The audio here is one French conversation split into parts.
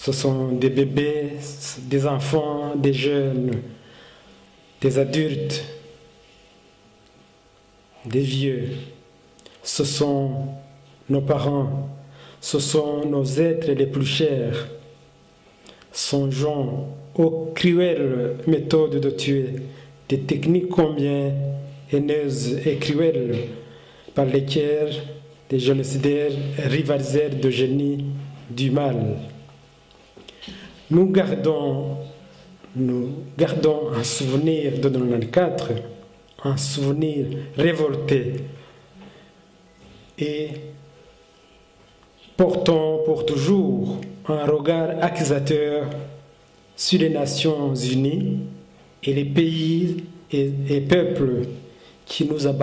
Ce sont des bébés, des enfants, des jeunes, des adultes, des vieux. Ce sont nos parents, ce sont nos êtres les plus chers. Songeons aux cruelles méthodes de tuer, des techniques combien haineuses et cruelles par lesquelles les génocidaires rivalisèrent de génie du mal. Nous gardons un souvenir de 1994, un souvenir révolté, et portons pour toujours un regard accusateur sur les Nations Unies et les pays et peuples qui nous ont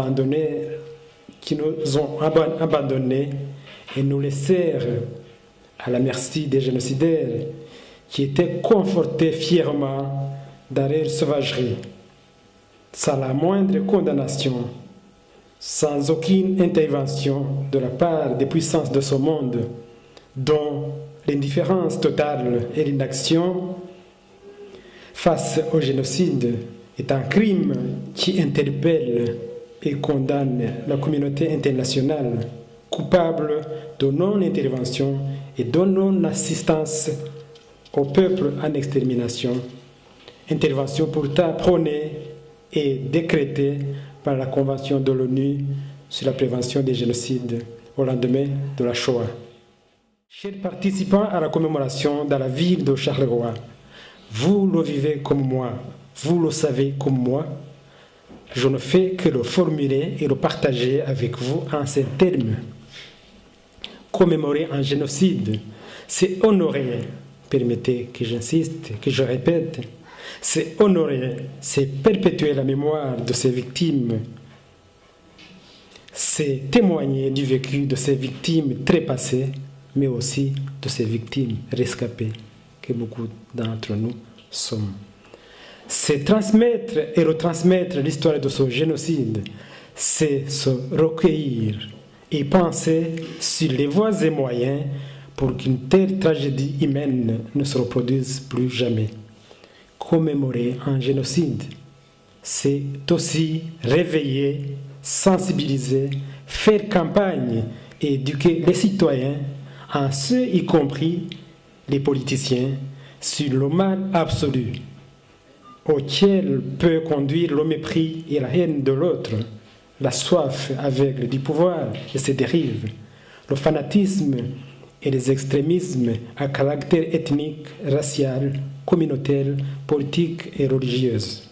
abandonnés et nous laissèrent à la merci des génocidaires qui étaient confortés fièrement dans leur sauvagerie, sans la moindre condamnation, sans aucune intervention de la part des puissances de ce monde, dont l'indifférence totale et l'inaction face au génocide est un crime qui interpelle et condamne la communauté internationale coupable de non-intervention et de non-assistance au peuple en extermination, intervention pourtant prônée et décrétée par la Convention de l'ONU sur la prévention des génocides au lendemain de la Shoah. Chers participants à la commémoration dans la ville de Charleroi, vous le vivez comme moi, vous le savez comme moi, je ne fais que le formuler et le partager avec vous en ces termes. Commémorer un génocide, c'est honorer, permettez que j'insiste, que je répète, c'est honorer, c'est perpétuer la mémoire de ces victimes, c'est témoigner du vécu de ces victimes trépassées, mais aussi de ces victimes rescapées que beaucoup d'entre nous sommes. C'est transmettre et retransmettre l'histoire de ce génocide, c'est se recueillir et penser sur les voies et moyens pour qu'une telle tragédie humaine ne se reproduise plus jamais. Commémorer un génocide, c'est aussi réveiller, sensibiliser, faire campagne et éduquer les citoyens, en ceux y compris les politiciens, sur le mal absolu auquel peut conduire le mépris et la haine de l'autre, la soif aveugle du pouvoir et ses dérives, le fanatisme et les extrémismes à caractère ethnique, racial, communautaire, politique et religieuse.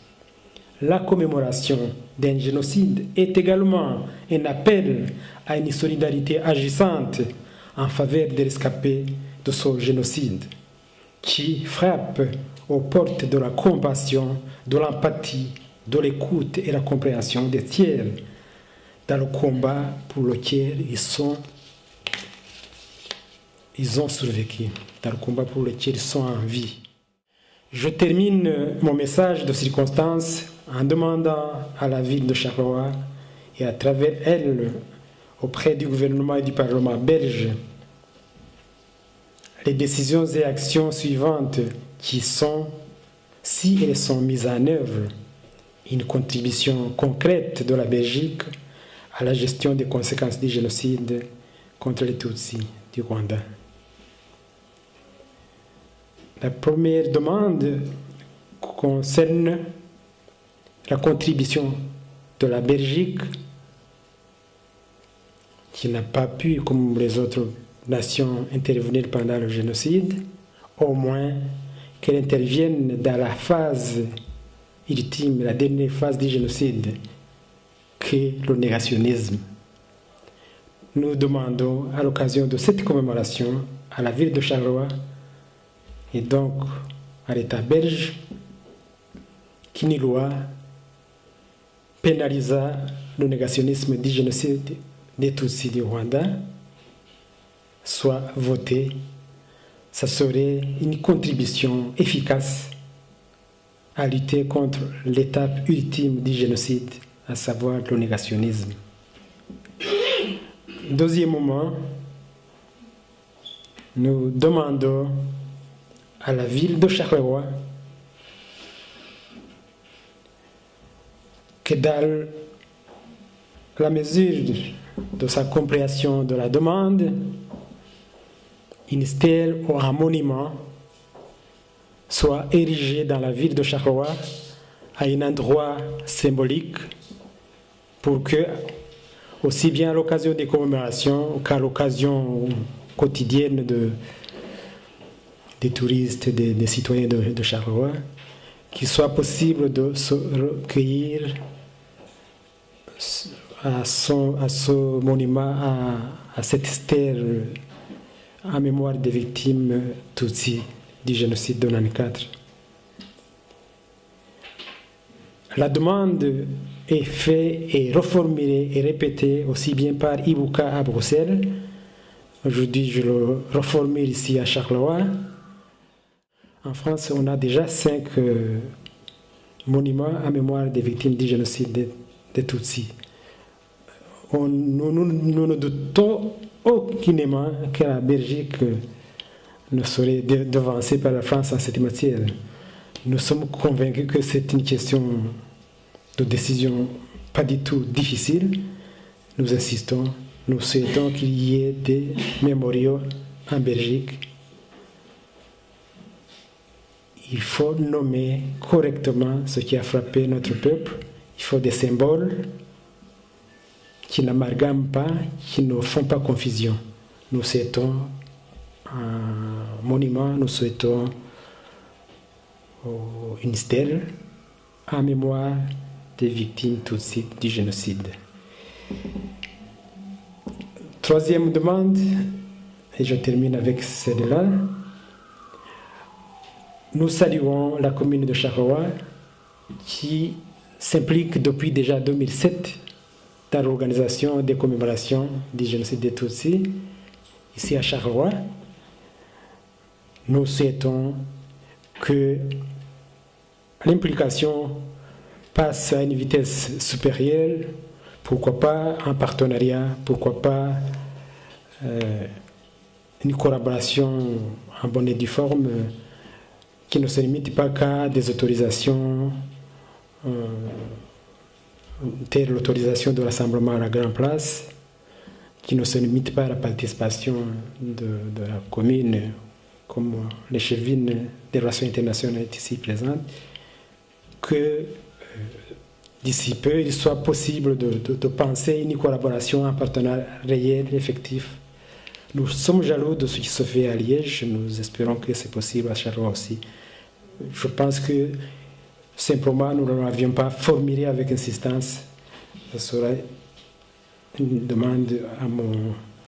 La commémoration d'un génocide est également un appel à une solidarité agissante en faveur des rescapés de ce génocide, qui frappe aux portes de la compassion, de l'empathie, de l'écoute et la compréhension des tiers dans le combat pour lequel ils ont survécu, dans le combat pour lequel ils sont en vie. Je termine mon message de circonstance en demandant à la ville de Charleroi et à travers elle auprès du gouvernement et du Parlement belge les décisions et actions suivantes qui sont, si elles sont mises en œuvre, une contribution concrète de la Belgique à la gestion des conséquences du génocide contre les Tutsis du Rwanda. La première demande concerne la contribution de la Belgique qui n'a pas pu, comme les autres nations, intervenir pendant le génocide, au moins qu'elle intervienne dans la phase ultime, la dernière phase du génocide, qu'est le négationnisme. Nous demandons à l'occasion de cette commémoration à la ville de Charleroi et donc à l'État belge qu'une loi pénalisant le négationnisme du génocide des Tutsis du Rwanda soit votée. Ça serait une contribution efficace à lutter contre l'étape ultime du génocide, à savoir le négationnisme. Deuxièmement, nous demandons à la ville de Charleroi que dans la mesure de sa compréhension de la demande, une stèle ou un monument soit érigé dans la ville de Charleroi à un endroit symbolique pour que, aussi bien à l'occasion des commémorations qu'à l'occasion quotidienne des touristes, des citoyens de Charleroi, qu'il soit possible de se recueillir à ce monument, à cette stèle en mémoire des victimes Tutsi du génocide de 1994. La demande est faite et reformulée et répétée aussi bien par Ibuka à Bruxelles. Aujourd'hui, je le reformule ici à Charleroi. En France, on a déjà 5 monuments en mémoire des victimes du génocide des Tutsis. Nous ne doutons aucunement que la Belgique ne serait devancée par la France en cette matière. Nous sommes convaincus que c'est une question de décision pas du tout difficile. Nous insistons, nous souhaitons qu'il y ait des mémoriaux en Belgique. Il faut nommer correctement ce qui a frappé notre peuple. Il faut des symboles qui n'amalgament pas, qui ne font pas confusion. Nous souhaitons un monument, nous souhaitons une stèle en mémoire des victimes Tutsis du génocide. Troisième demande, et je termine avec celle-là. Nous saluons la commune de Charleroi qui s'implique depuis déjà 2007 dans l'organisation des commémorations du génocide des Tutsis ici à Charleroi. Nous souhaitons que l'implication passe à une vitesse supérieure, pourquoi pas un partenariat, pourquoi pas une collaboration en bonne et due forme qui ne se limite pas qu'à des autorisations telle l'autorisation de rassemblement à la Grande Place, qui ne se limite pas à la participation de la commune, comme l'échevine des relations internationales est ici présente, que d'ici peu, il soit possible de penser une collaboration, un partenariat réel, effectif. Nous sommes jaloux de ce qui se fait à Liège, nous espérons que c'est possible à Charleroi aussi. Je pense que simplement, nous ne l'avions pas formulé avec insistance. Ce sera une demande à mon